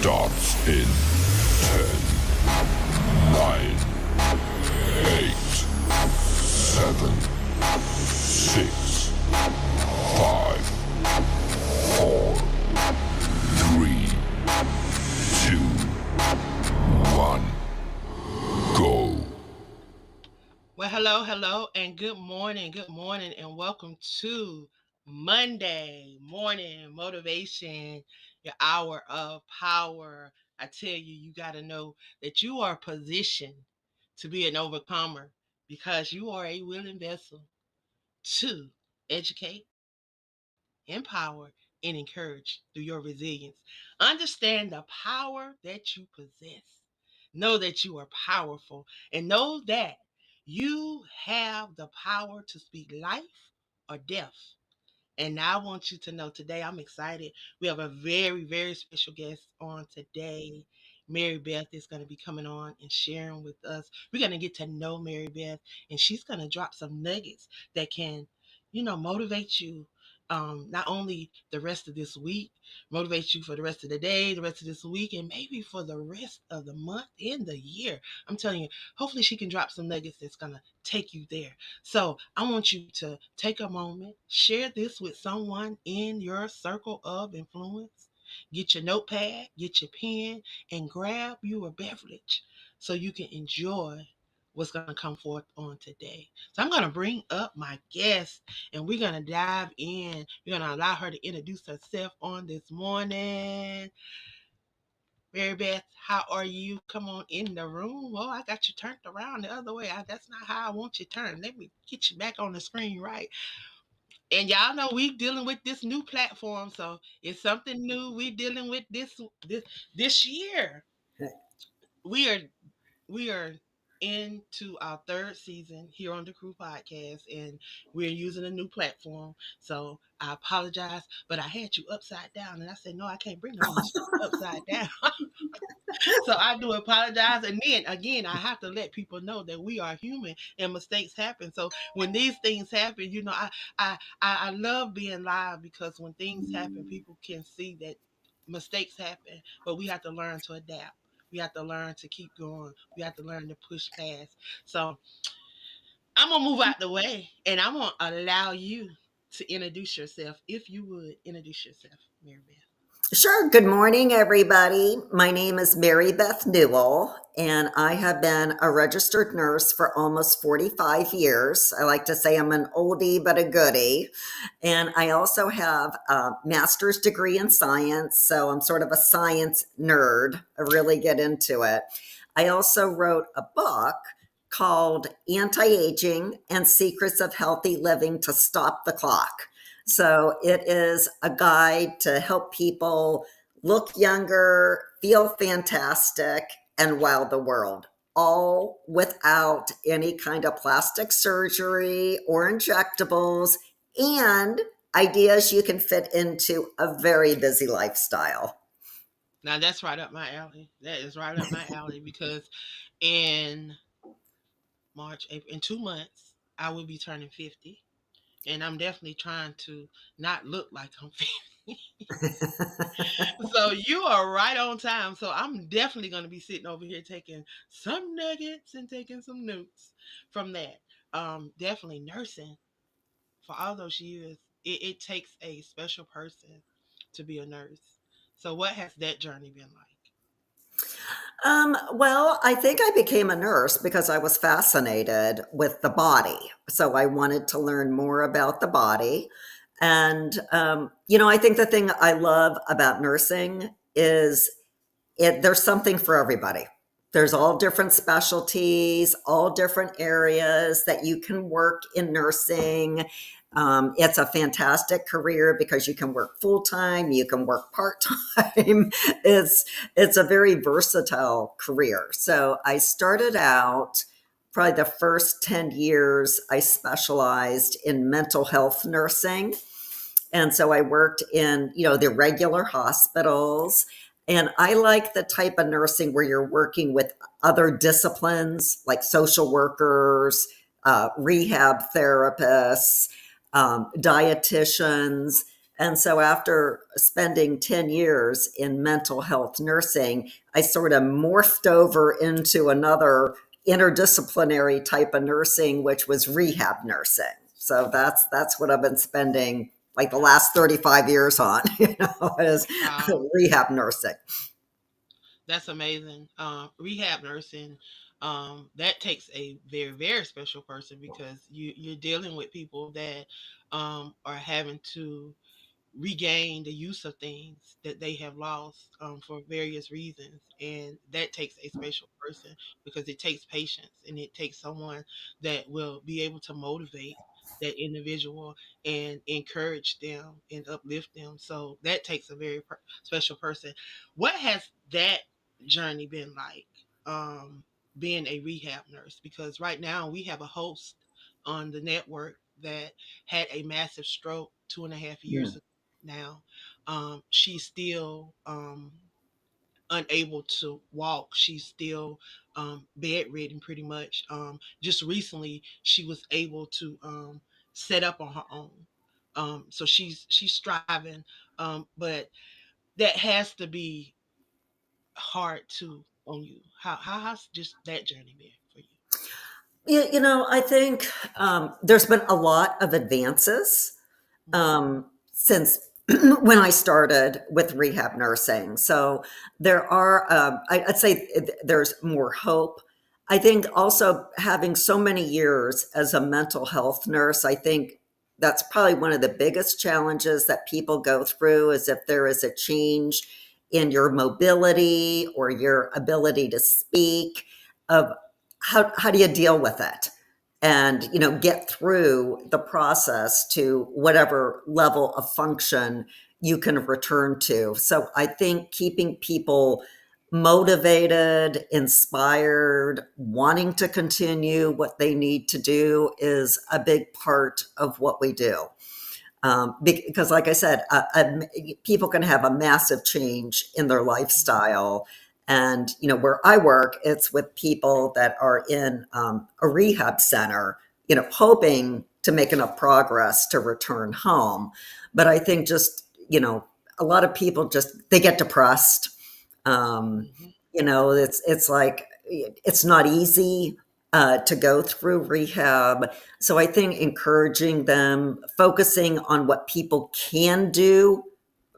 starts in 10, 9, 8, 7, 6, 5, 4, 3, 2, 1, go. Well, hello, and good morning, and welcome to Monday morning motivation, your hour of power. I tell you, you got to know that you are positioned to be an overcomer because you are a willing vessel to educate, empower, and encourage through your resilience. Understand the power that you possess. Know that you are powerful and know that you have the power to speak life or death. And I want you to know today, I'm excited. We have a very, very special guest on today. Mary Beth is going to be coming on and sharing with us. We're going to get to know Mary Beth, and she's going to drop some nuggets that can, motivate you. Not only the rest of this week, motivate you for the rest of the day, the rest of this week, and maybe for the rest of the month and the year. I'm telling you, hopefully she can drop some nuggets that's going to take you there. So I want you to take a moment, share this with someone in your circle of influence. Get your notepad, get your pen, and grab you a beverage so you can enjoy what's going to come forth on today. So I'm going to bring up my guest and we're going to dive in. We're going to allow her to introduce herself on this morning. Mary Beth, how are you? Come on in the room. Oh, I got you turned around the other way. That's not how I want you turned. Let me get you back on the screen right. And y'all know we dealing with this new platform, so it's something new we dealing with this year. We are we are into our third season here on the Crew Podcast, and we're using a new platform. So I apologize, but I had you upside down, and I said, no, I can't bring her on the screen upside down. So I do apologize. And then again, I have to let people know that we are human and mistakes happen. So when these things happen, I love being live because when things happen, people can see that mistakes happen, but we have to learn to adapt. We have to learn to keep going. We have to learn to push past. So I'm gonna move out the way and I'm gonna allow you to introduce yourself. If you would introduce yourself, Mary Beth. Sure. Good morning, everybody. My name is Mary Beth Newell, and I have been a registered nurse for almost 45 years. I like to say I'm an oldie but a goodie. And I also have a master's degree in science, so I'm sort of a science nerd. I really get into it. I also wrote a book called Anti-Aging and Secrets of Healthy Living to Stop the Clock. So it is a guide to help people look younger, feel fantastic, and wow the world, all without any kind of plastic surgery or injectables, and ideas you can fit into a very busy lifestyle. Now that's right up my alley. That is right up my alley because in March, April, in 2 months, I will be turning 50. And I'm definitely trying to not look like I'm 50. So you are right on time. So I'm definitely going to be sitting over here taking some nuggets and taking some notes from that. Definitely nursing for all those years. It takes a special person to be a nurse. So what has that journey been like? Well, I think I became a nurse because I was fascinated with the body. So I wanted to learn more about the body. And, I think the thing I love about nursing is there's something for everybody. There's all different specialties, all different areas that you can work in nursing. It's a fantastic career because you can work full time, you can work part time. It's a very versatile career. So I started out probably the first 10 years. I specialized in mental health nursing, and so I worked in, the regular hospitals. And I like the type of nursing where you're working with other disciplines like social workers, rehab therapists, dietitians. And so after spending 10 years in mental health nursing, I sort of morphed over into another interdisciplinary type of nursing, which was rehab nursing. So that's what I've been spending like the last 35 years on, is Wow, rehab nursing. that's amazing. Rehab nursing, that takes a very, very special person because you're dealing with people that are having to regain the use of things that they have lost for various reasons. And that takes a special person because it takes patience and it takes someone that will be able to motivate that individual and encourage them and uplift them. So that takes a very special person. What has that journey been like, um, being a rehab nurse? Because right now we have a host on the network that had a massive stroke 2.5 years Mm. ago now. She's still unable to walk. She's still bedridden pretty much. Just recently, she was able to set up on her own. So she's striving, but that has to be hard too on you. How's just that journey been for you? I think there's been a lot of advances Hmm. since when I started with rehab nursing. So there are, I'd say there's more hope. I think also having so many years as a mental health nurse, I think that's probably one of the biggest challenges that people go through is if there is a change in your mobility or your ability to speak, of how do you deal with it? And get through the process to whatever level of function you can return to. So I think keeping people motivated, inspired, wanting to continue what they need to do is a big part of what we do. Because like I said, people can have a massive change in their lifestyle. And where I work, it's with people that are in a rehab center, hoping to make enough progress to return home. But I think just a lot of people just they get depressed. um, Hmm. it's like it's not easy to go through rehab. So I think encouraging them, focusing on what people can do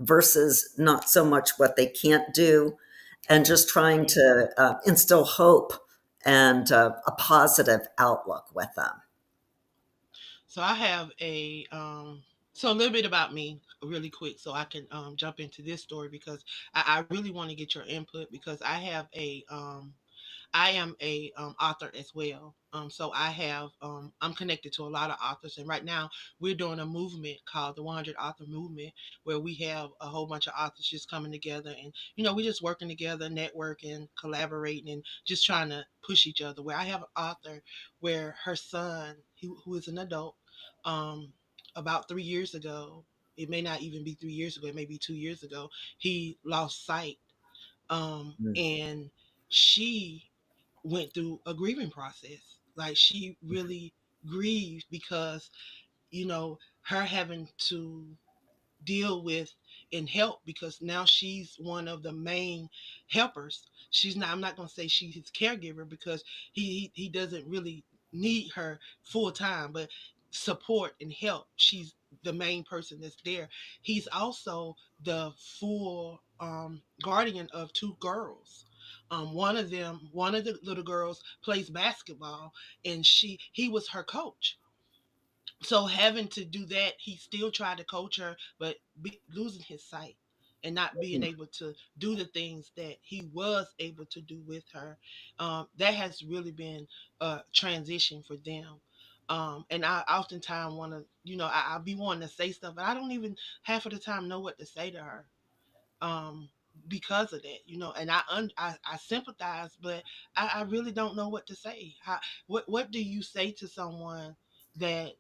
versus not so much what they can't do, and just trying to instill hope and a positive outlook with them. So I have a little bit about me really quick so I can jump into this story because I really want to get your input because I am a author as well. So I'm connected to a lot of authors, and right now we're doing a movement called the 100 Author Movement, where we have a whole bunch of authors just coming together, and we're just working together, networking, collaborating, and just trying to push each other. Where I have an author where her son, who is an adult, um, about 3 years ago, it may not even be 3 years ago, it may be 2 years ago, he lost sight, Mm. and she went through a grieving process. Like she really grieved because, her having to deal with and help because now she's one of the main helpers. She's not I'm not going to say she's his caregiver because he doesn't really need her full time, but support and help. She's the main person that's there. He's also the full guardian of two girls. One of the little girls plays basketball, and he was her coach. So having to do that, he still tried to coach her, but losing his sight and not being able to do the things that he was able to do with her, that has really been a transition for them. And I oftentimes want to, I'll be wanting to say stuff, but I don't even half of the time know what to say to her, um, because of that, And I sympathize, but I really don't know what to say. What do you say to someone that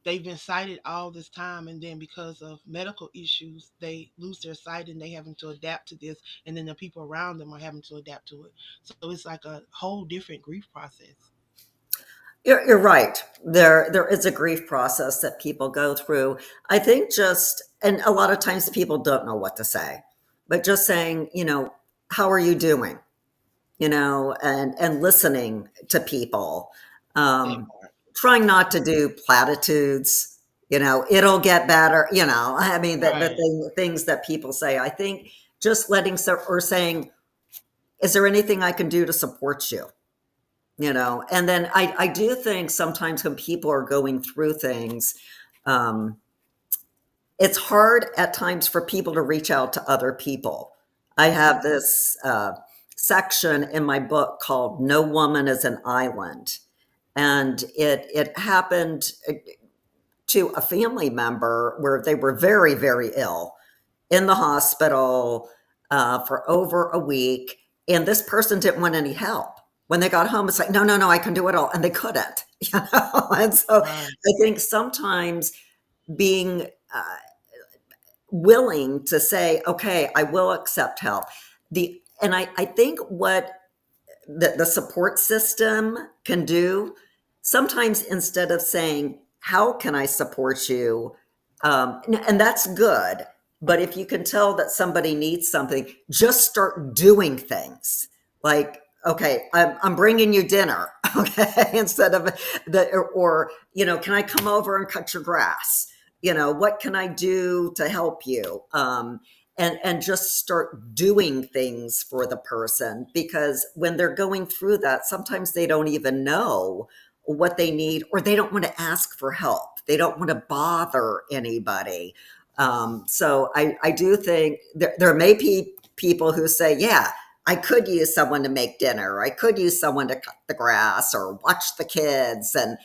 they've been sighted all this time, and then because of medical issues they lose their sight and they having to adapt to this, and then the people around them are having to adapt to it, so it's like a whole different grief process. You're right. There is a grief process that people go through. I think just, and a lot of times people don't know what to say, but just saying, how are you doing? And listening to people. That Um, part. Trying not to do platitudes. It'll get better. I mean, Right. things that people say. I think just letting or saying, "Is there anything I can do to support you?" And then I do think sometimes when people are going through things, um, it's hard at times for people to reach out to other people. I have Mhm. this section in my book called "No Woman is an Island," and it happened to a family member where they were very, very ill in the hospital for over a week, and this person didn't want any help. When they got home, it's like, no, no, no, I can do it all, and they couldn't. And so Right. I think sometimes being willing to say, okay, I will accept help. I think what the support system can do, sometimes instead of saying, how can I support you? And that's good. But if you can tell that somebody needs something, just start doing things like, okay, I'm bringing you dinner. Okay. Instead of or, can I come over and cut your grass? What can I do to help you? And just start doing things for the person, because when they're going through that, sometimes they don't even know what they need, or they don't want to ask for help, they don't want to bother anybody. So I do think there may be people who say, yeah, I could use someone to make dinner, I could use someone to cut the grass or watch the kids. And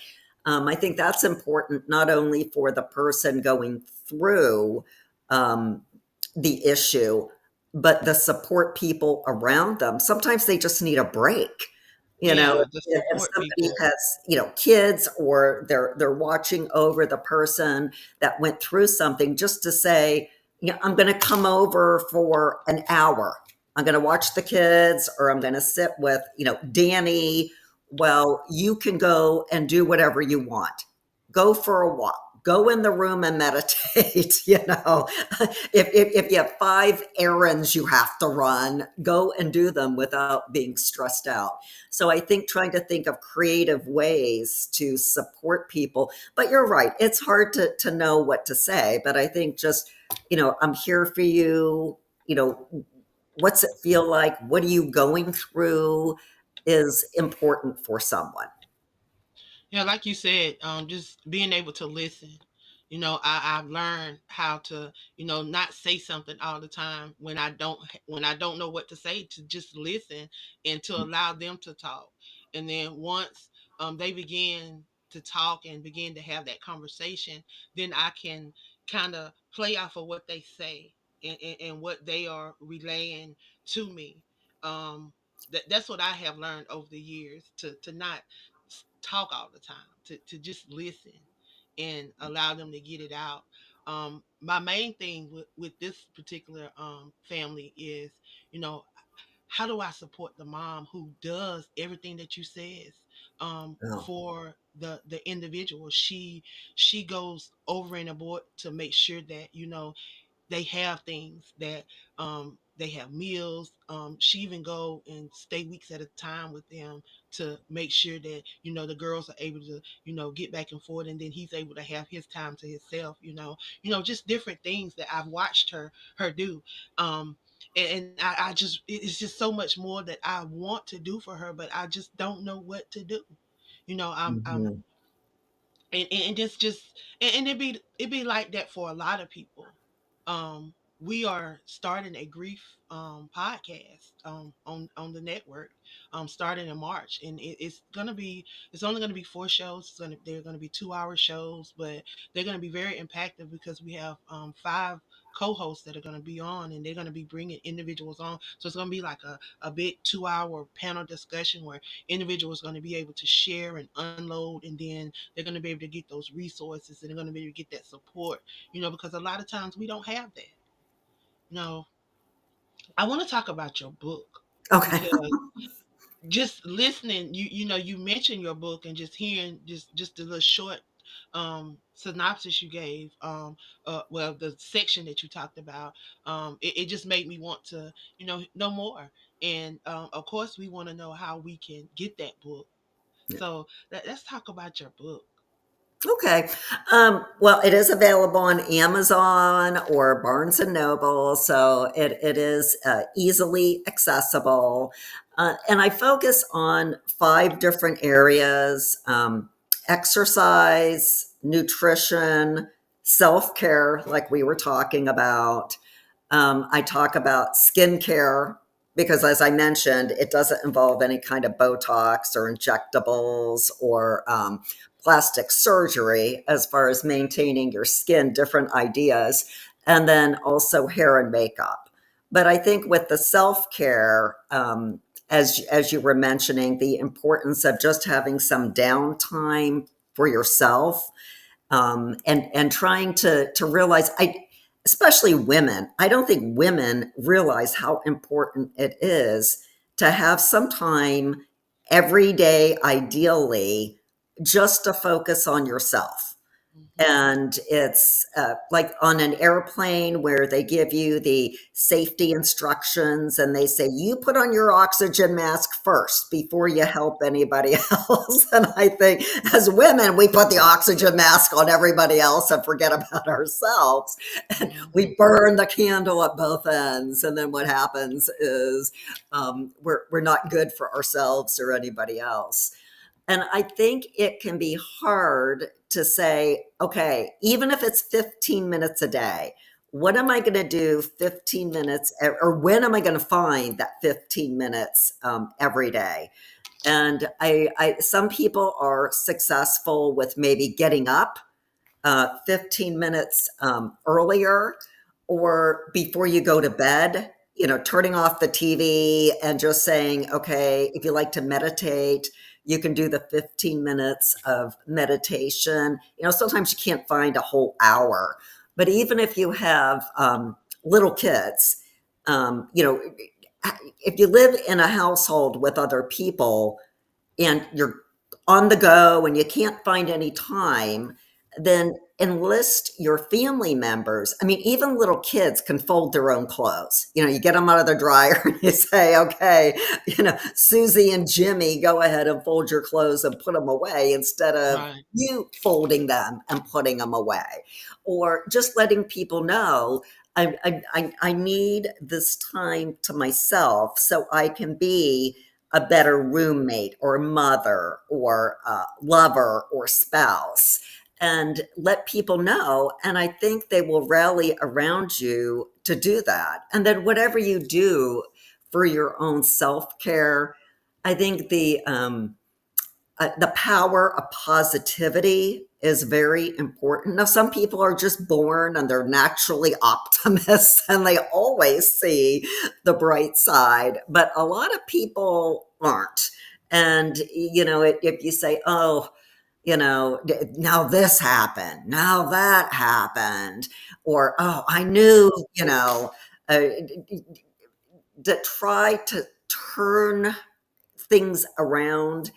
I think that's important, not only for the person going through um, the issue, but the support people around them. Sometimes they just need a break. Yeah, the If support somebody people. has, kids, or they're watching over the person that went through something, just to say, I'm going to come over for an hour. I'm going to watch the kids, or I'm going to sit with, Danny. Well, you can go and do whatever you want. Go for a walk. Go in the room and meditate. If you have 5 errands you have to run, go and do them without being stressed out. So I think trying to think of creative ways to support people. But you're right, it's hard to know what to say. But I think just, I'm here for you. What's it feel like? What are you going through is important for someone. Yeah, like you said, just being able to listen. I've learned how to, not say something all the time when I don't know what to say, to just listen and to allow them to talk. And then once they begin to talk and begin to have that conversation, then I can kind of play off of what they say, and what they are relaying to me. That's what I have learned over the years, to not talk all the time, to just listen and allow them to get it out. My main thing with this particular family is, you know, how do I support the mom who does everything that you says Oh, for the individual? She goes over and aboard to make sure that, they have things that they have meals. She even go and stay weeks at a time with them to make sure that, the girls are able to, get back and forth, and then he's able to have his time to himself. Just different things that I've watched her do. And I just, it's just so much more that I want to do for her, but I just don't know what to do. I'm mhm. and it's just, and it be like that for a lot of people. We are starting a grief podcast on the network, starting in March, and it's only gonna be 4 shows. They're gonna be 2-hour shows, but they're gonna be very impactful because we have 5 co-hosts that are going to be on, and they're going to be bringing individuals on. So it's going to be like a big 2-hour panel discussion where individuals are going to be able to share and unload, and then they're going to be able to get those resources, and they're going to be able to get that support, because a lot of times we don't have that. You know, I want to talk about your book Okay. because just listening, you mentioned your book, and just hearing just a little short synopsis you gave, well, the section that you talked about, it just made me want to know more. And of course we want to know how we can get that book. So let's talk about your book. Okay. Well, it is available on Amazon or Barnes and Noble, so it is easily accessible. And I focus on 5 different areas: exercise, nutrition, self care, like we were talking about. I talk about skincare because, as I mentioned, it doesn't involve any kind of Botox or injectables or plastic surgery as far as maintaining your skin, different ideas, and then also hair and makeup. But I think with the self care, as you were mentioning, the importance of just having some downtime for yourself, and trying to realize, especially women, I don't think women realize how important it is to have some time every day, ideally, just to focus on yourself. Hmm. And it's like on an airplane where they give you the safety instructions and they say, you put on your oxygen mask first before you help anybody else. And I think as women, we put the oxygen mask on everybody else and forget about ourselves. And Hmm. we burn the candle at both ends. And then what happens is we're not good for ourselves or anybody else. And I think it can be hard to say, okay, even if it's 15 minutes a day, what am I going to do 15 minutes, or when am I going to find that 15 minutes every day? And some people are successful with maybe getting up 15 minutes earlier or before you go to bed, turning off the TV and just saying, okay, if you like to meditate, you can do the 15 minutes of meditation. Sometimes you can't find a whole hour, but even if you have little kids, if you live in a household with other people, and you're on the go and you can't find any time, then enlist your family members. I mean, even little kids can fold their own clothes. You get them out of the dryer and you say, okay, Susie and Jimmy, go ahead and fold your clothes and put them away instead of Right. you folding them and putting them away. Or just letting people know, I need this time to myself so I can be a better roommate or mother or lover or spouse, and let people know. And I think they will rally around you to do that. And then whatever you do for your own self care, I think the power of positivity is very important. Now, some people are just born and they're naturally optimists and they always see the bright side, but a lot of people aren't. And, if you say, oh, now this happened, now that happened, or, oh, I knew, uh, to try to turn things around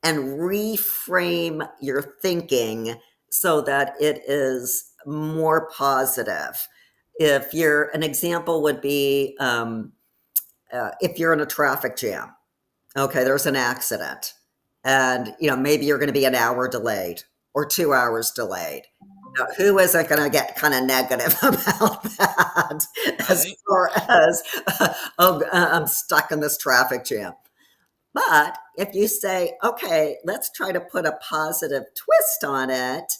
and reframe your thinking so that it is more positive. If you're an example would be if you're in a traffic jam, okay, there's an accident, and maybe you're going to be an hour delayed or 2 hours delayed. Now, who isn't going to get kind of negative about that as Right. far as oh, I'm stuck in this traffic jam? But if you say, okay, let's try to put a positive twist on it.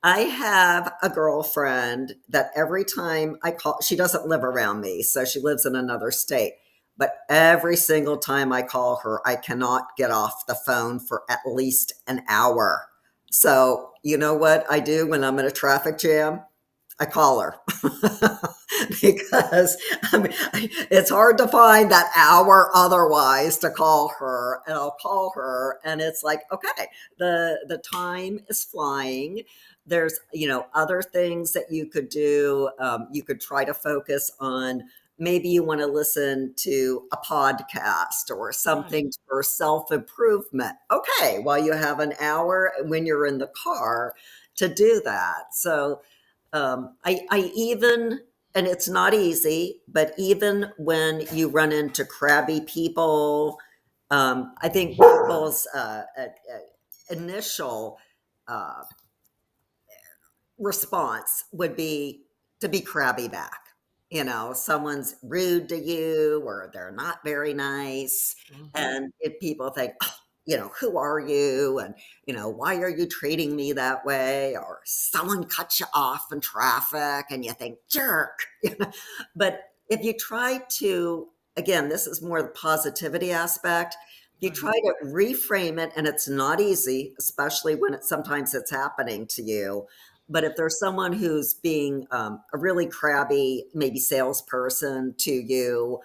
I have a girlfriend that every time I call, she doesn't live around me, so she lives in another state. But every single time I call her, I cannot get off the phone for at least an hour. So, you know what I do when I'm in a traffic jam? I call her because I mean, it's hard to find that hour otherwise to call her, and I'll call her, and it's like, okay, the time is flying. There's other things that you could do. You could try to focus on maybe you want to listen to a podcast or Right. something for self improvement. Okay, well, you have an hour when you're in the car to do that. So I even, and it's not easy, but even when you run into crabby people, I think people's initial uh, response would be to be crabby back. You know, someone's rude to you or they're not very nice. Hmm. And if people think, oh, you know, who are you? And, you know, why are you treating me that way? Or someone cuts you off in traffic and you think, jerk. You know? But if you try to, again, this is more the positivity aspect. If you try Right. to reframe it, and it's not easy, especially when sometimes it's happening to you, but if there's someone who's being a really crabby, maybe salesperson to you,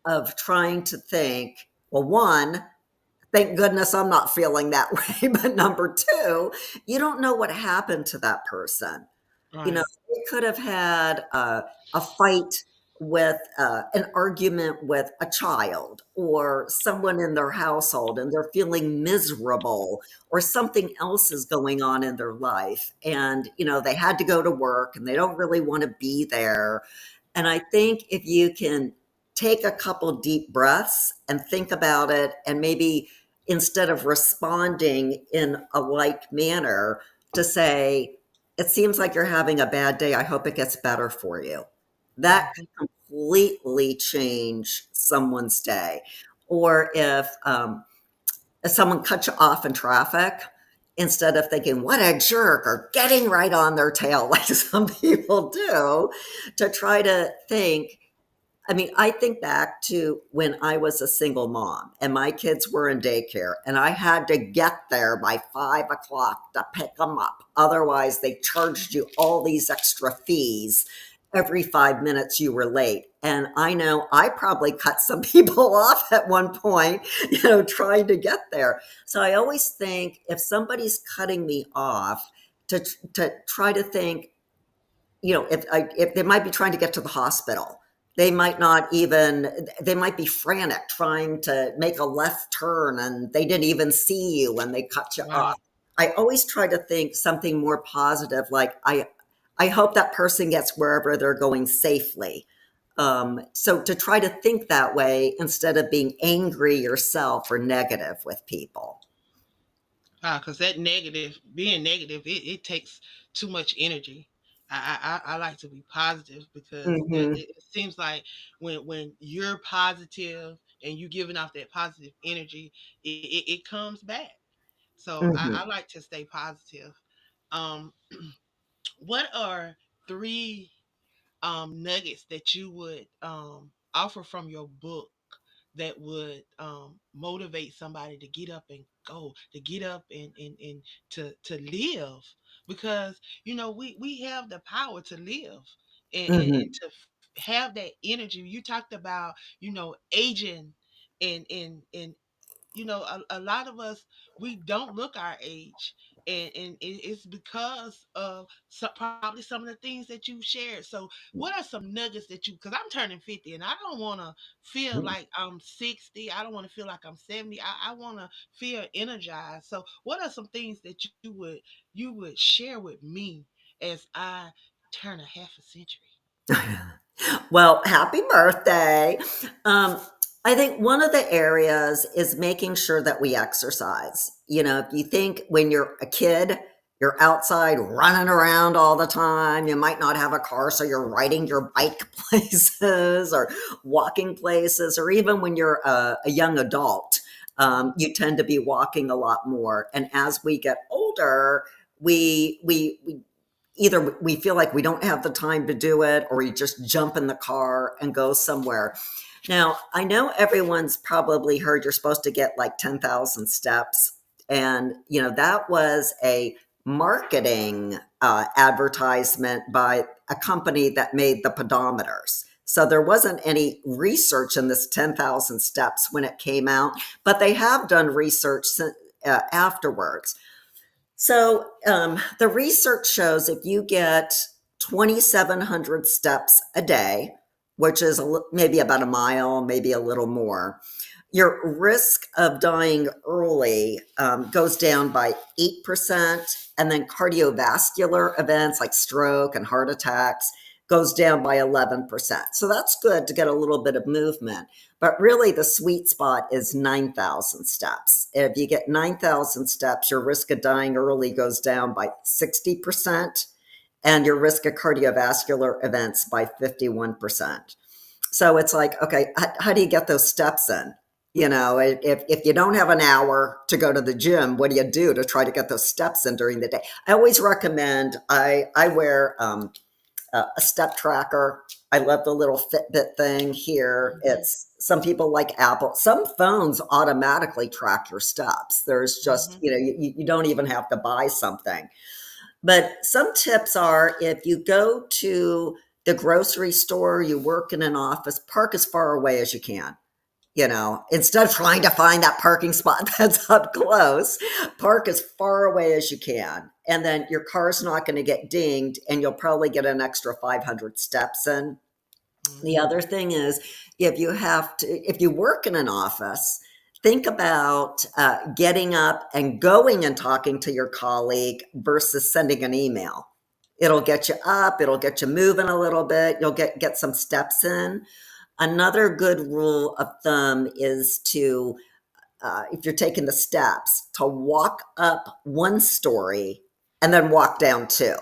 of trying to think, well, one, thank goodness I'm not feeling that way. But number two, you don't know what happened to that person. You know, Right. they could have had a fight with an argument with a child or someone in their household and they're feeling miserable or something else is going on in their life. And, you know, they had to go to work and they don't really want to be there. And I think if you can take a couple deep breaths and think about it, and maybe instead of responding in a like manner, to say, it seems like you're having a bad day. I hope it gets better for you. That Hmm. can completely change someone's day. Or if someone cuts you off in traffic, instead of thinking, what a jerk, or getting right on their tail, like some people do, to try to think, I mean, I think back to when I was a single mom and my kids were in daycare and I had to get there by 5 o'clock to pick them up. Otherwise, they charged you all these extra fees every 5 minutes you were late. And I know I probably cut some people off at one point, you know, trying to get there. So I always think if somebody's cutting me off, to try to think, you know, if they might be trying to get to the hospital, they might not even, they might be frantic trying to make a left turn and they didn't even see you when they cut you off. Right. I always try to think something more positive, like I hope that person gets wherever they're going safely. So to try to think that way instead of being angry yourself or negative with people. Because that negative, being negative, it takes too much energy. I like to be positive because Hmm. it seems like when you're positive and you giving off that positive energy, it comes back. So I Hmm. like to stay positive. Um, what are three nuggets that you would offer from your book that would motivate somebody to get up and go, to get up and to live? Because we have the power to live and Hmm. to have that energy. You talked about aging and a lot of us, we don't look our age, and it's because of probably some of the things that you shared. So what are some nuggets that you, because I'm turning 50 and I don't want to feel like I'm 60, I don't want to feel like I'm 70, I want to feel energized. So what are some things that you would share with me as I turn a half a century? Well, happy birthday. Um, I think one of the areas is making sure that we exercise. You know, if you think when you're a kid, you're outside running around all the time, you might not have a car, so you're riding your bike places or walking places, or even when you're a young adult, you tend to be walking a lot more. And as we get older, we either we feel like we don't have the time to do it or we just jump in the car and go somewhere. Now, I know everyone's probably heard you're supposed to get like 10,000 steps. And, you know, that was a marketing advertisement by a company that made the pedometers. So there wasn't any research in this 10,000 steps when it came out, but they have done research afterwards. So the research shows if you get 2,700 steps a day, which is maybe about a mile, maybe a little more, your risk of dying early goes down by 8%. And then cardiovascular events like stroke and heart attacks goes down by 11%. So that's good to get a little bit of movement. But really, the sweet spot is 9,000 steps. If you get 9,000 steps, your risk of dying early goes down by 60%, and your risk of cardiovascular events by 51%. So it's like, okay, how do you get those steps in? If you don't have an hour to go to the gym, what do you do to try to get those steps in during the day? I always recommend, I wear a step tracker. I love the little Fitbit thing here. It's some people like Apple. Some phones automatically track your steps. There's just, you don't even have to buy something. But some tips are, if you go to the grocery store, you work in an office, park as far away as you can. Instead of trying to find that parking spot that's up close, park as far away as you can. And then your car's not going to get dinged, and you'll probably get an extra 500 steps in. The other thing is, if you work in an office, think about getting up and going and talking to your colleague versus sending an email. It'll get you up, it'll get you moving a little bit, you'll get some steps in. Another good rule of thumb is to, if you're taking the steps, to walk up one story and then walk down two.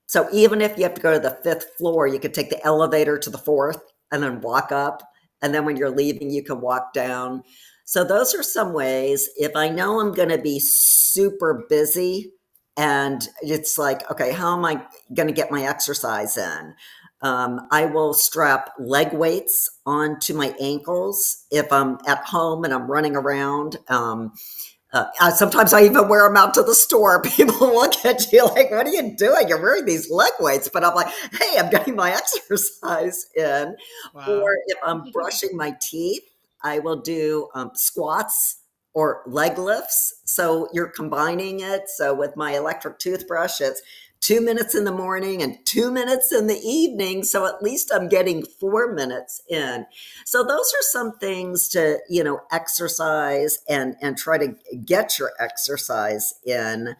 So even if you have to go to the 5th floor, you could take the elevator to the 4th and then walk up. And then when you're leaving, you can walk down. So those are some ways. If I know I'm going to be super busy and it's like, okay, how am I going to get my exercise in? I will strap leg weights onto my ankles if I'm at home and I'm running around. Sometimes I even wear them out to the store. People look at you like, what are you doing? You're wearing these leg weights. But I'm like, hey, I'm getting my exercise in. Wow. Or if I'm brushing my teeth, I will do squats or leg lifts. So you're combining it. So with my electric toothbrush, it's 2 minutes in the morning and 2 minutes in the evening. So at least I'm getting 4 minutes in. So those are some things to, exercise and try to get your exercise in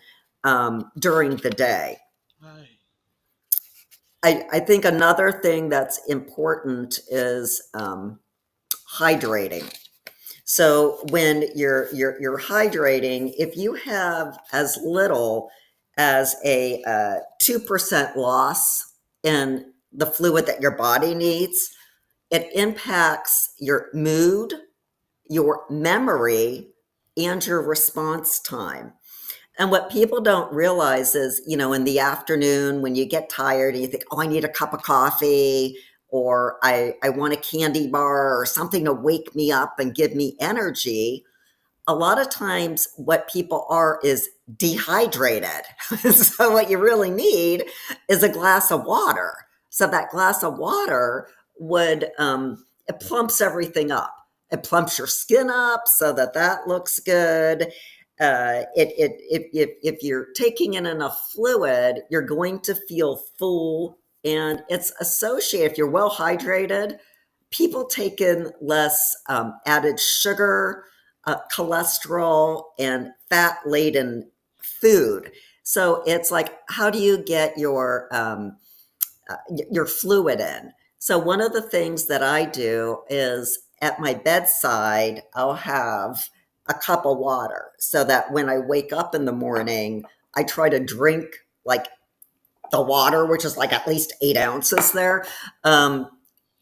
during the day. Right. I think another thing that's important is hydrating. So when you're hydrating, if you have as little as a 2% loss in the fluid that your body needs, it impacts your mood, your memory, and your response time. And what people don't realize is, in the afternoon when you get tired and you think, oh, I need a cup of coffee, or I want a candy bar or something to wake me up and give me energy, a lot of times what people are is dehydrated. So what you really need is a glass of water. So that glass of water would, it plumps everything up. It plumps your skin up so that looks good. If you're taking in enough fluid, you're going to feel full, and it's associated, if you're well hydrated, people take in less added sugar, cholesterol, and fat-laden food. So it's like, how do you get your fluid in? So one of the things that I do is at my bedside, I'll have a cup of water so that when I wake up in the morning, I try to drink like the water, which is like at least 8 ounces there,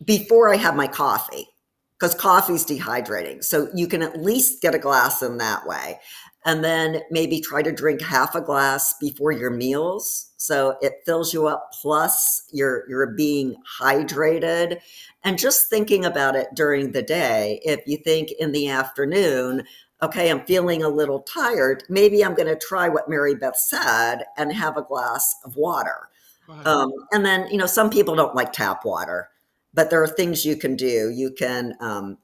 before I have my coffee, because coffee's dehydrating. So you can at least get a glass in that way. And then maybe try to drink half a glass before your meals. So it fills you up, plus you're being hydrated. And just thinking about it during the day, if you think in the afternoon, okay, I'm feeling a little tired, maybe I'm going to try what Mary Beth said and have a glass of water. Right. And then, some people don't like tap water, but there are things you can do. You can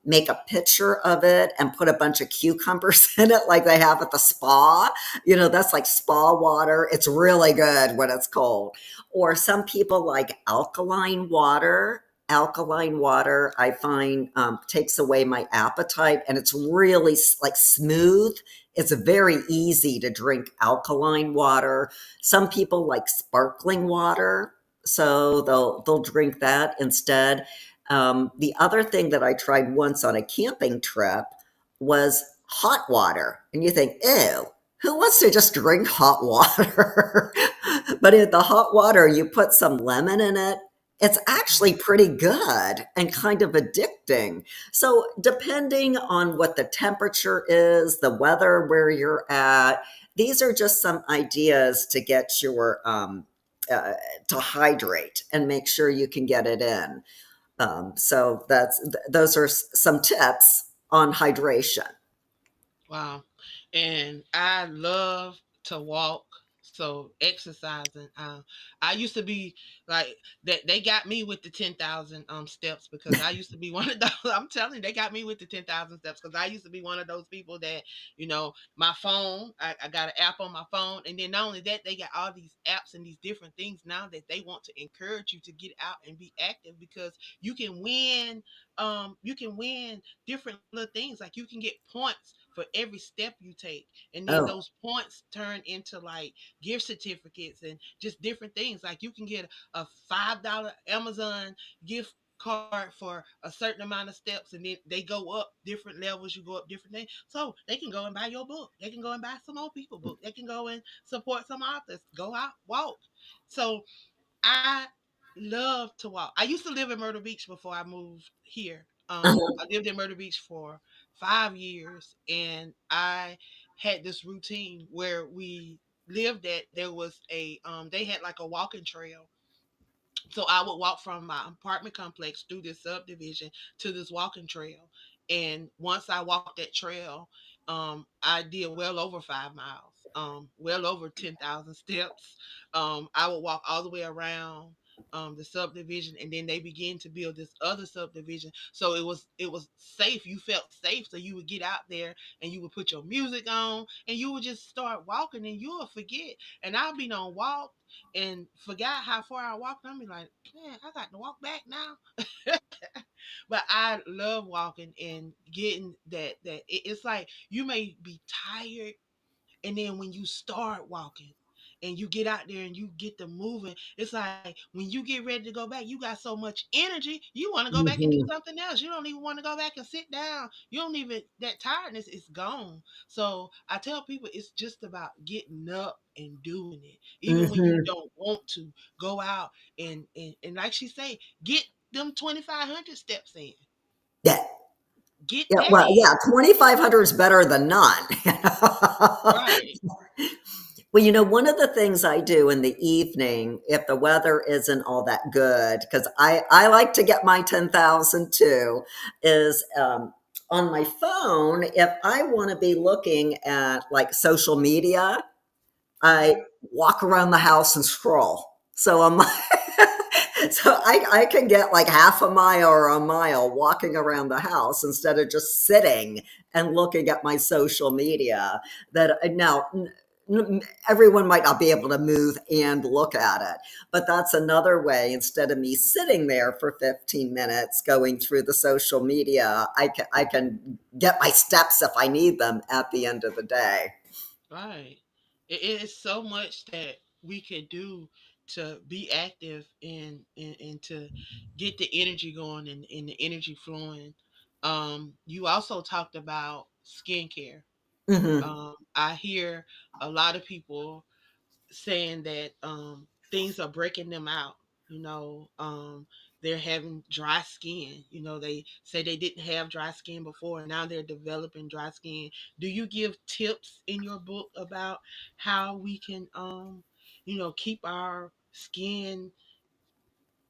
make a pitcher of it and put a bunch of cucumbers in it like they have at the spa. That's like spa water. It's really good when it's cold. Or some people like alkaline water. alkaline water, I find takes away my appetite, and it's really like smooth. It's very easy to drink alkaline water. Some people like sparkling water, so they'll drink that instead. The other thing that I tried once on a camping trip was hot water, and you think, ew, who wants to just drink hot water? But in the hot water, you put some lemon in it. It's actually pretty good and kind of addicting. So, depending on what the temperature is, the weather where you're at, these are just some ideas to get your uh, to hydrate and make sure you can get it in. So those are some tips on hydration. Wow. And I love to walk. So exercising. I used to be like that. They got me with the 10,000 steps because I used to be one of those. I'm telling you, they got me with the 10,000 steps because I used to be one of those people that my phone. I got an app on my phone, and then not only that, they got all these apps and these different things now that they want to encourage you to get out and be active because you can win. You can win different little things. Like you can get points for every step you take. And then Oh, those points turn into like gift certificates and just different things. Like you can get a $5 Amazon gift card for a certain amount of steps, and then they go up different levels, you go up different things, so they can go and buy your book, they can go and buy some old people book, they can go and support some authors, go out, walk. So I love to walk. I used to live in Myrtle Beach before I moved here. I lived in Myrtle Beach for 5 years, and I had this routine where we lived at. There was they had like a walking trail, so I would walk from my apartment complex through this subdivision to this walking trail. And once I walked that trail, I did well over 5 miles, well over 10,000 steps. I would walk all the way around the subdivision, and then they began to build this other subdivision. So it was safe. You felt safe, so you would get out there and you would put your music on, and you would just start walking, and you will forget. And I'll be on walk and forgot how far I walked. I'm be like, man, I got to walk back now. But I love walking and getting that. It's like you may be tired, and then when you start walking and you get out there and you get to moving, it's like when you get ready to go back, you got so much energy, you want to go back and do mhm, something else. You don't even want to go back and sit down. You don't even, that tiredness is gone. So I tell people it's just about getting up and doing it. Even when you mhm. don't want to go out and like she say, get them 2,500 steps in. Yeah, Get yeah. that Well, in. yeah. 2,500 is better than none. Right. Well, one of the things I do in the evening, if the weather isn't all that good, because I like to get my 10,000 too, is on my phone. If I want to be looking at like social media, I Hmm. walk around the house and scroll. So I'm so I can get like half a mile or a mile walking around the house instead of just sitting and looking at my social media. That now everyone might not be able to move and look at it, but that's another way. Instead of me sitting there for 15 minutes going through the social media, I can get my steps if I need them at the end of the day. Right. It is so much that we could do to be active and to get the energy going and the energy flowing. You also talked about skincare. Hmm. I hear a lot of people saying that things are breaking them out. They're having dry skin. They say they didn't have dry skin before, and now they're developing dry skin. Do you give tips in your book about how we can, keep our skin,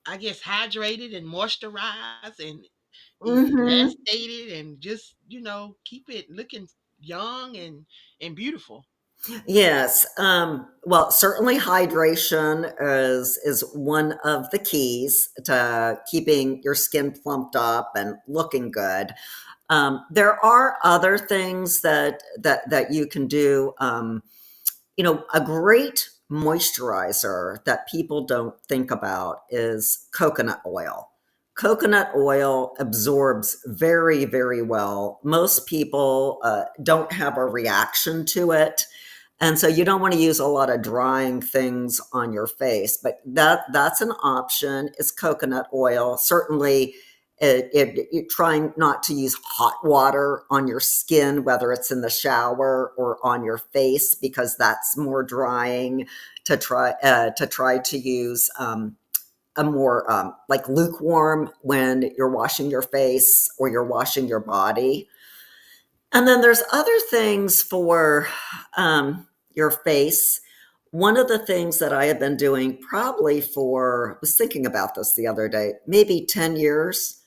I guess, hydrated and moisturized and Hmm. elastated and just, keep it looking young and beautiful? Yes. Well, certainly hydration is one of the keys to keeping your skin plumped up and looking good. There are other things that you can do. A great moisturizer that people don't think about is coconut oil. Coconut oil absorbs very, very well. Most people don't have a reaction to it. And so you don't want to use a lot of drying things on your face, but that's an option. Is coconut oil. Certainly, trying not to use hot water on your skin, whether it's in the shower or on your face, because that's more drying. To try to use a more like lukewarm when you're washing your face or you're washing your body. And then there's other things for your face. One of the things that I have been doing probably for, I was thinking about this the other day, maybe 10 years,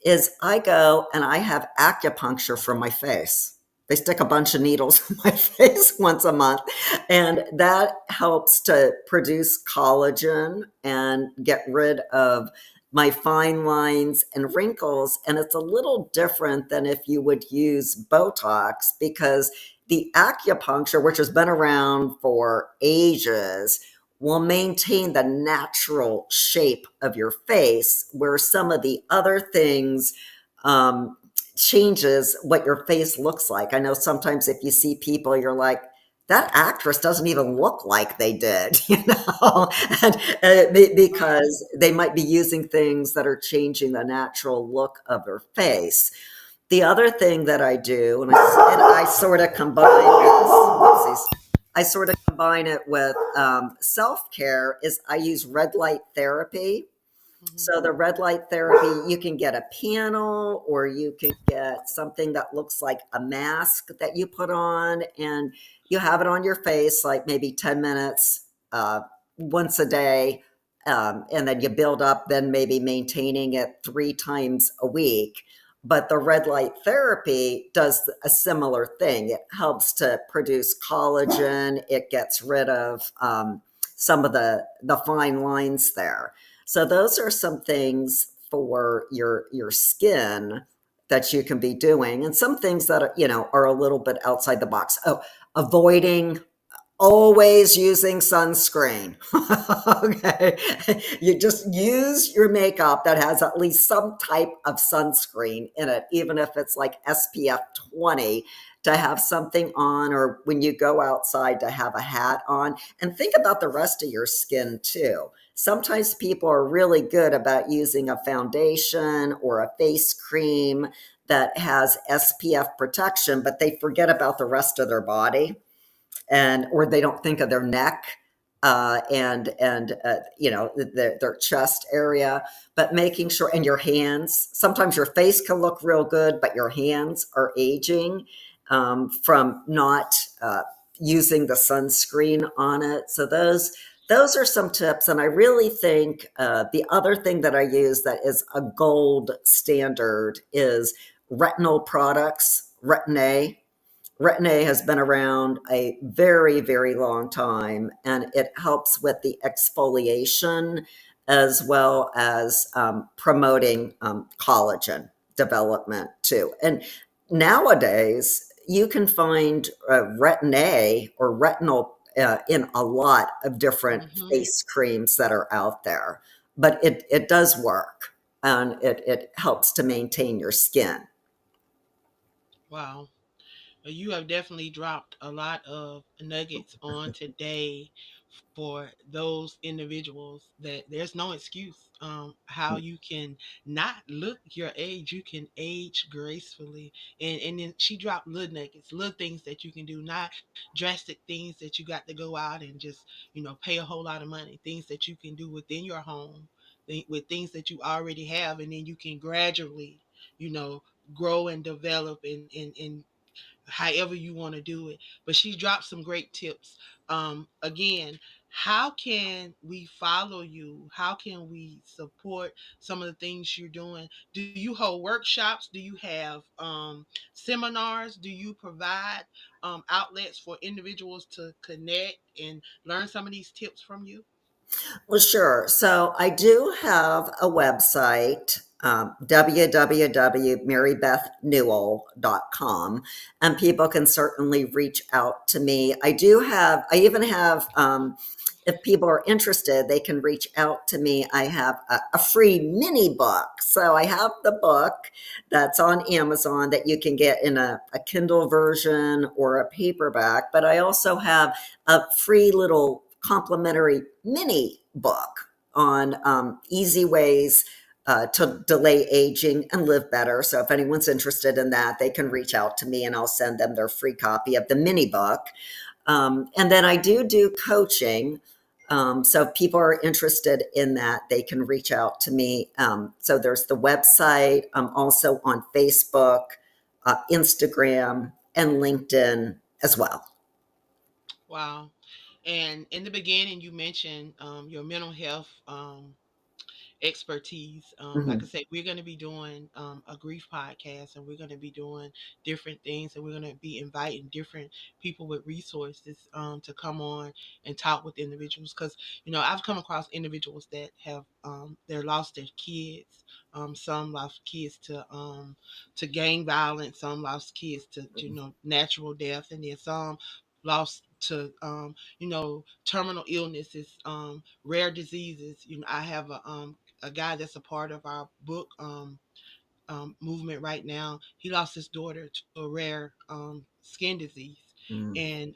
is I go and I have acupuncture for my face. They stick a bunch of needles in my face once a month, and that helps to produce collagen and get rid of my fine lines and wrinkles. And it's a little different than if you would use Botox, because the acupuncture, which has been around for ages, will maintain the natural shape of your face, where some of the other things changes what your face looks like. I know sometimes if you see people, you're like, that actress doesn't even look like they did, Right. because they might be using things that are changing the natural look of their face. The other thing that I do, and I sort of combine this, I sort of combine it with self care, is I use red light therapy. Hmm. So the red light therapy, you can get a panel or you can get something that looks like a mask that you put on, and you have it on your face like maybe 10 minutes once a day. And then you build up, then maybe maintaining it 3 times a week. But the red light therapy does a similar thing. It helps to produce collagen. It gets rid of some of the fine lines there. So those are some things for your skin that you can be doing, and some things that are a little bit outside the box. Oh, avoiding always using sunscreen. Okay. You just use your makeup that has at least some type of sunscreen in it, even if it's like SPF 20, to have something on, or when you go outside to have a hat on. And think about the rest of your skin too. Sometimes people are really good about using a foundation or a face cream that has SPF protection, but they forget about the rest of their body, and or they don't think of their neck and their chest area. But making sure, and your hands, sometimes your face can look real good but your hands are aging from not using the sunscreen on it. So those are some tips. And I really think the other thing that I use that is a gold standard is retinol products. Retin-A has been around a very, very long time, and it helps with the exfoliation as well as promoting collagen development too. And nowadays, you can find Retin-A or retinol in a lot of different Hmm. face creams that are out there, but it does work, and it helps to maintain your skin. Wow. You have definitely dropped a lot of nuggets on today for those individuals that there's no excuse how you can not look your age. You can age gracefully. And then she dropped little nuggets, little things that you can do, not drastic things that you got to go out and just, pay a whole lot of money. Things that you can do within your home, with things that you already have, and then you can gradually, you know, grow and develop and however you want to do it. But she dropped some great tips. Again, how can we follow you? How can we support some of the things you're doing? Do you hold workshops? Do you have seminars? Do you provide outlets for individuals to connect and learn some of these tips from you? Well, sure. So I do have a website, www.marybethnewell.com, and people can certainly reach out to me. I even have, if people are interested, they can reach out to me. I have a free mini book. So I have the book that's on Amazon that you can get in a Kindle version or a paperback, but I also have a free little complimentary mini book on easy ways to delay aging and live better. So if anyone's interested in that, they can reach out to me and I'll send them their free copy of the mini book. And then I do coaching. So if people are interested in that, they can reach out to me. So there's the website. I'm also on Facebook, Instagram, and LinkedIn as well. Wow. And in the beginning, you mentioned your mental health expertise. Like I Mhm. said, we're going to be doing a grief podcast, and we're going to be doing different things, and we're going to be inviting different people with resources to come on and talk with individuals. Because I've come across individuals that have they lost their kids. Some lost kids to gang violence. Some lost kids to natural death, and then some lost to terminal illnesses, rare diseases. I have a guy that's a part of our book movement right now. He lost his daughter to a rare skin disease, Mm. and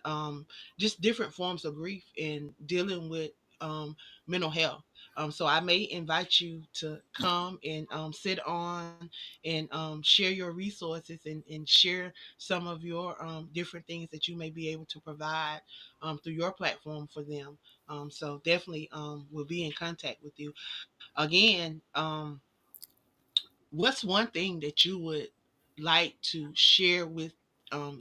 just different forms of grief and dealing with um, mental health. So I may invite you to come and sit on and share your resources and share some of your different things that you may be able to provide through your platform for them. So definitely we'll be in contact with you again. What's one thing that you would like to share with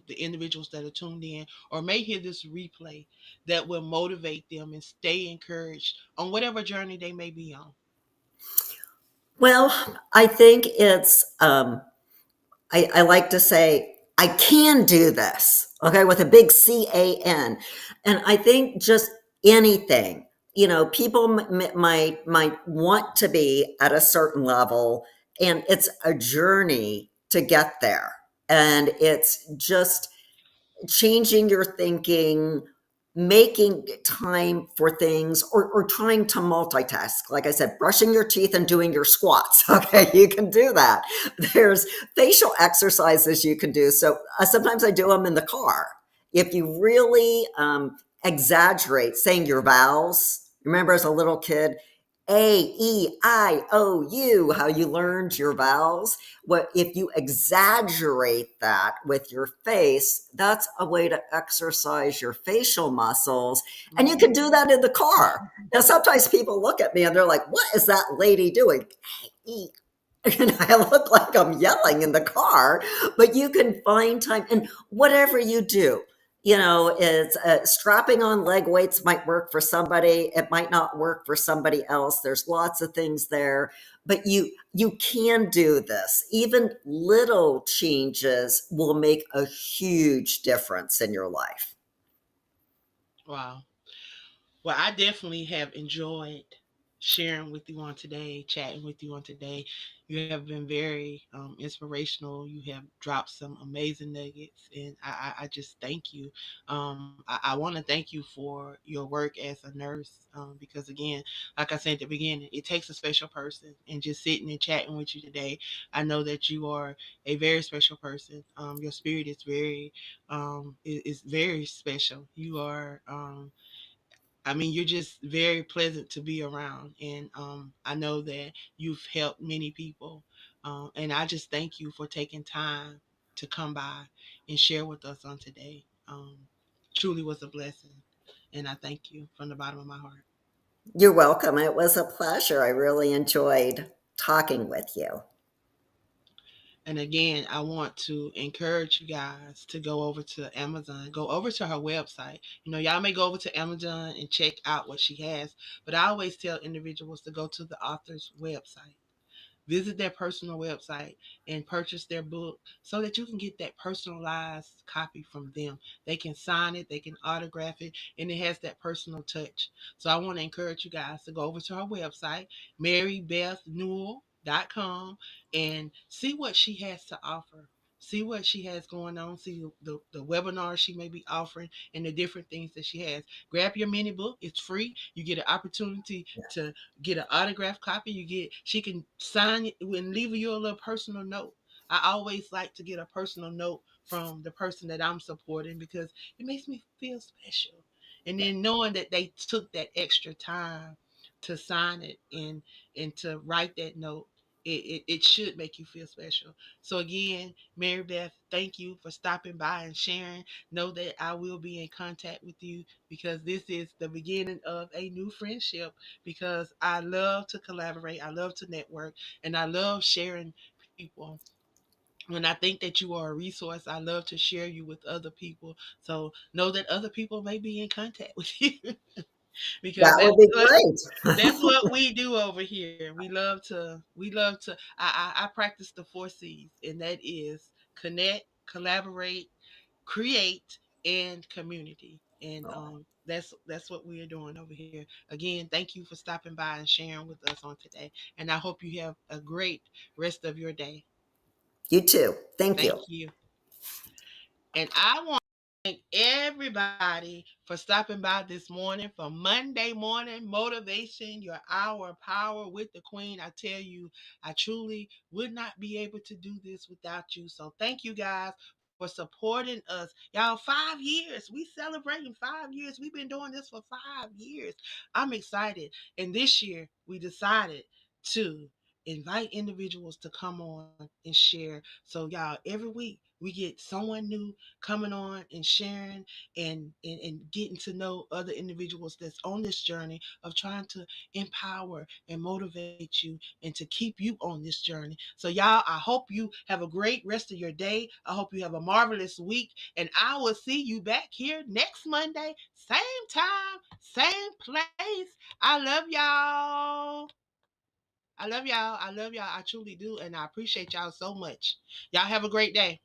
the individuals that are tuned in or may hear this replay that will motivate them and stay encouraged on whatever journey they may be on? Well, I think I like to say, I can do this, okay, with a big CAN. And I think just anything, people might want to be at a certain level, and it's a journey to get there. And it's just changing your thinking, making time for things, or trying to multitask. Like I said, brushing your teeth and doing your squats. Okay, you can do that. There's facial exercises you can do. So sometimes I do them in the car. If you really exaggerate saying your vowels, remember as a little kid, A, E, I, O, U, how you learned your vowels. What if you exaggerate that with your face? That's a way to exercise your facial muscles, and you can Mhm. do that in the car. Now, sometimes people look at me and they're like, "What is that lady doing?" And I look like I'm yelling in the car, but you can find time, and whatever you do, it's strapping on leg weights might work for somebody. It might not work for somebody else. There's lots of things there, but you can do this. Even little changes will make a huge difference in your life. Wow. Well, I definitely have enjoyed sharing with you on today, chatting with you on today. You have been very inspirational. You have dropped some amazing nuggets, and I just thank you. I want to thank you for your work as a nurse because, again, like I said at the beginning, it takes a special person. And just sitting and chatting with you today, I know that you are a very special person. Your spirit is is very special. You are. I mean, you're just very pleasant to be around. And I know that you've helped many people. And I just thank you for taking time to come by and share with us on today. Truly was a blessing. And I thank you from the bottom of my heart. You're welcome. It was a pleasure. I really enjoyed talking with you. And again, I want to encourage you guys to go over to Amazon, go over to her website. Y'all may go over to Amazon and check out what she has, but I always tell individuals to go to the author's website. visit their personal website and purchase their book so that you can get that personalized copy from them. They can sign it, they can autograph it, and it has that personal touch. So I want to encourage you guys to go over to her website, marybethnewell.com, and see what she has to offer. See what she has going on. See the webinars she may be offering and the different things that she has. Grab your mini book. It's free. You get an opportunity to get an autograph copy. She can sign it and leave you a little personal note. I always like to get a personal note from the person that I'm supporting because it makes me feel special. And then knowing that they took that extra time to sign it and to write that note, it should make you feel special. So again, Mary Beth, thank you for stopping by and sharing. Know that I will be in contact with you because this is the beginning of a new friendship, because I love to collaborate, I love to network, and I love sharing people. When I think that you are a resource, I love to share you with other people. So know that other people may be in contact with you because That would be that's great. what we do over here. We love to I practice the 4 C's, and that is connect, collaborate, create, and community. And that's what we are doing over here. Again, thank you for stopping by and sharing with us on today. And I hope you have a great rest of your day. You too. Thank Thank you. you. And I want to thank everybody for stopping by this morning for Monday morning motivation, your hour of power with the Queen. I tell you, I truly would not be able to do this without you. So thank you guys for supporting us. Y'all, 5 years. We celebrating 5 years. We've been doing this for 5 years. I'm excited. And this year we decided to invite individuals to come on and share. So y'all, every week we get someone new coming on and sharing and getting to know other individuals that's on this journey of trying to empower and motivate you and to keep you on this journey. So y'all, I hope you have a great rest of your day. I hope you have a marvelous week, and I will see you back here next Monday, same time, same place. I love y'all. I love y'all. I love y'all. I truly do. And I appreciate y'all so much. Y'all have a great day.